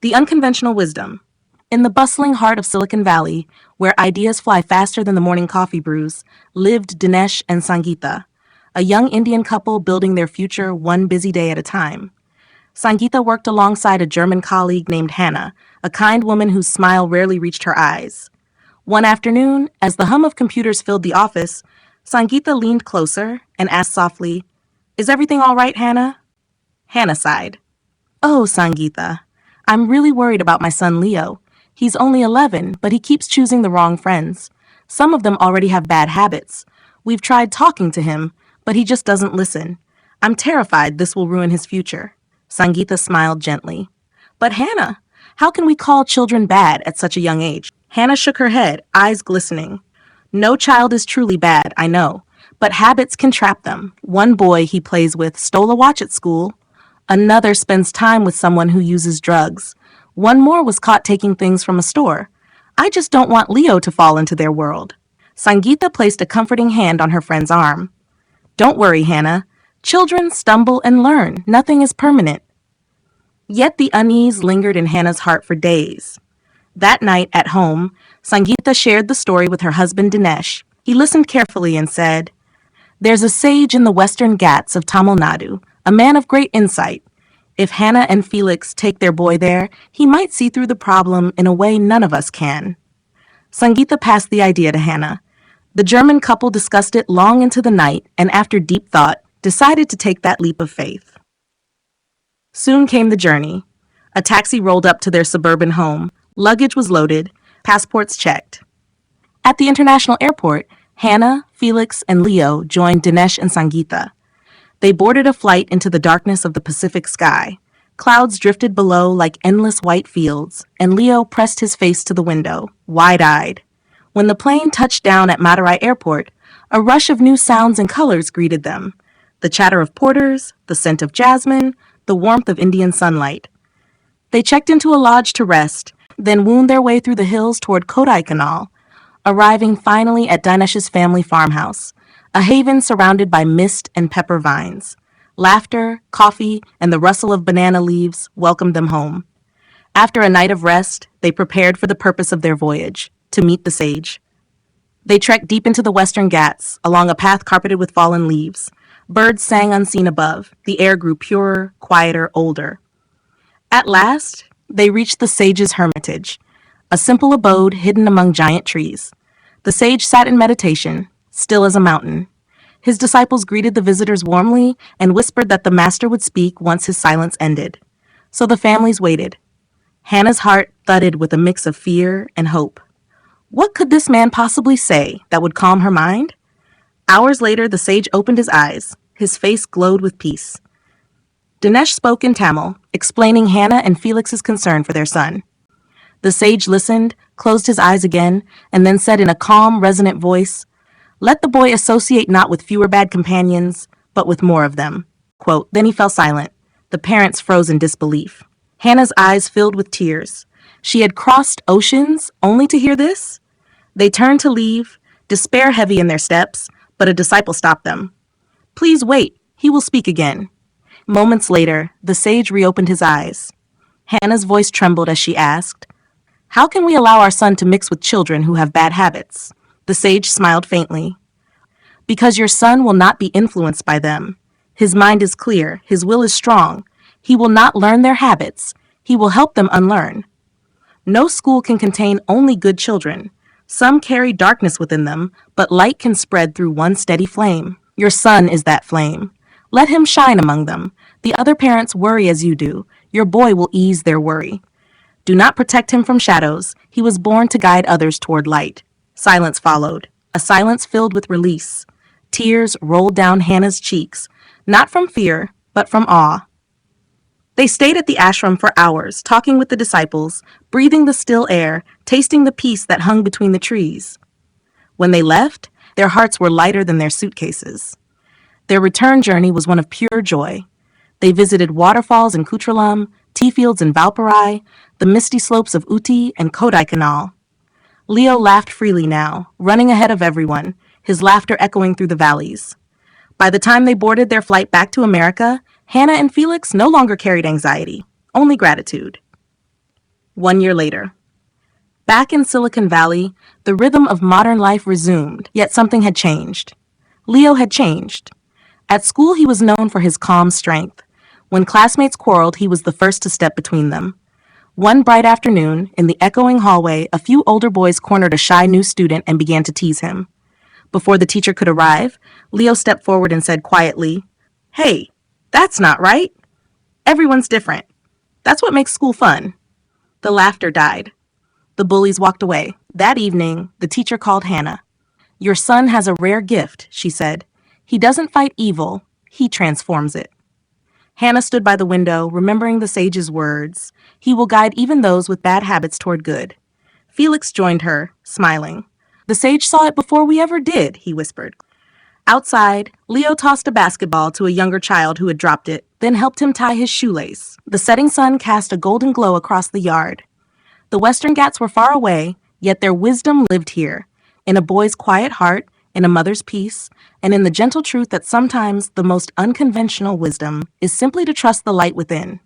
The unconventional wisdom. In the bustling heart of Silicon Valley, where ideas fly faster than the morning coffee brews, lived Dinesh and Sangeeta, a young Indian couple building their future one busy day at a time. Sangeeta worked alongside a German colleague named Hannah, a kind woman whose smile rarely reached her eyes. One afternoon, as the hum of computers filled the office, Sangeeta leaned closer and asked softly, "Is everything all right, Hannah?" Hannah sighed. "Oh, Sangeeta, I'm really worried about my son Leo. He's only 11, but he keeps choosing the wrong friends. Some of them already have bad habits. We've tried talking to him, but he just doesn't listen. I'm terrified this will ruin his future." Sangeeta smiled gently. "But Hannah, how can we call children bad at such a young age?" Hannah shook her head, eyes glistening. "No child is truly bad, I know, but habits can trap them. One boy he plays with stole a watch at school. Another spends time with someone who uses drugs. One more was caught taking things from a store. I just don't want Leo to fall into their world." Sangeeta placed a comforting hand on her friend's arm. "Don't worry, Hannah. Children stumble and learn. Nothing is permanent." Yet the unease lingered in Hannah's heart for days. That night at home, Sangeeta shared the story with her husband Dinesh. He listened carefully and said, "There's a sage in the western Ghats of Tamil Nadu, a man of great insight. If Hannah and Felix take their boy there, he might see through the problem in a way none of us can." Sangeeta passed the idea to Hannah. The German couple discussed it long into the night and after deep thought, decided to take that leap of faith. Soon came the journey. A taxi rolled up to their suburban home. Luggage was loaded, passports checked. At the international airport, Hannah, Felix, and Leo joined Dinesh and Sangeeta. They boarded a flight into the darkness of the Pacific sky. Clouds drifted below like endless white fields, and Leo pressed his face to the window, wide-eyed. When the plane touched down at Madurai Airport, a rush of new sounds and colors greeted them. The chatter of porters, the scent of jasmine, the warmth of Indian sunlight. They checked into a lodge to rest, then wound their way through the hills toward Kodaikanal, arriving finally at Dinesh's family farmhouse, a haven surrounded by mist and pepper vines. Laughter, coffee, and the rustle of banana leaves welcomed them home. After a night of rest, they prepared for the purpose of their voyage, to meet the sage. They trekked deep into the western Ghats, along a path carpeted with fallen leaves. Birds sang unseen above. The air grew purer, quieter, older. At last, they reached the sage's hermitage, a simple abode hidden among giant trees. The sage sat in meditation, still as a mountain. His disciples greeted the visitors warmly and whispered that the master would speak once his silence ended. So the families waited. Hannah's heart thudded with a mix of fear and hope. What could this man possibly say that would calm her mind? Hours later, the sage opened his eyes. His face glowed with peace. Dinesh spoke in Tamil, explaining Hannah and Felix's concern for their son. The sage listened, closed his eyes again, and then said in a calm, resonant voice, "Let the boy associate not with fewer bad companions, but with more of them." Quote, then he fell silent. The parents froze in disbelief. Hannah's eyes filled with tears. She had crossed oceans only to hear this? They turned to leave, despair heavy in their steps, but a disciple stopped them. "Please wait, he will speak again." Moments later, the sage reopened his eyes. Hannah's voice trembled as she asked, "How can we allow our son to mix with children who have bad habits?" The sage smiled faintly. "Because your son will not be influenced by them. His mind is clear, his will is strong. He will not learn their habits. He will help them unlearn. No school can contain only good children. Some carry darkness within them, but light can spread through one steady flame. Your son is that flame. Let him shine among them. The other parents worry as you do. Your boy will ease their worry. Do not protect him from shadows. He was born to guide others toward light." Silence followed, a silence filled with release. Tears rolled down Hannah's cheeks, not from fear, but from awe. They stayed at the ashram for hours, talking with the disciples, breathing the still air, tasting the peace that hung between the trees. When they left, their hearts were lighter than their suitcases. Their return journey was one of pure joy. They visited waterfalls in Kutralam, tea fields in Valparai, the misty slopes of Uti and Kodaikanal. Leo laughed freely now, running ahead of everyone, his laughter echoing through the valleys. By the time they boarded their flight back to America, Hannah and Felix no longer carried anxiety, only gratitude. 1 year later. Back in Silicon Valley, the rhythm of modern life resumed, yet something had changed. Leo had changed. At school, he was known for his calm strength. When classmates quarreled, he was the first to step between them. One bright afternoon, in the echoing hallway, a few older boys cornered a shy new student and began to tease him. Before the teacher could arrive, Leo stepped forward and said quietly, "Hey, that's not right. Everyone's different. That's what makes school fun." The laughter died. The bullies walked away. That evening, the teacher called Hannah. "Your son has a rare gift," she said. "He doesn't fight evil, he transforms it." Hannah stood by the window, remembering the sage's words. He will guide even those with bad habits toward good. Felix joined her, smiling. "The sage saw it before we ever did," he whispered. Outside, Leo tossed a basketball to a younger child who had dropped it, then helped him tie his shoelace. The setting sun cast a golden glow across the yard. The Western Ghats were far away, yet their wisdom lived here, in a boy's quiet heart, in a mother's peace, and in the gentle truth that sometimes the most unconventional wisdom is simply to trust the light within.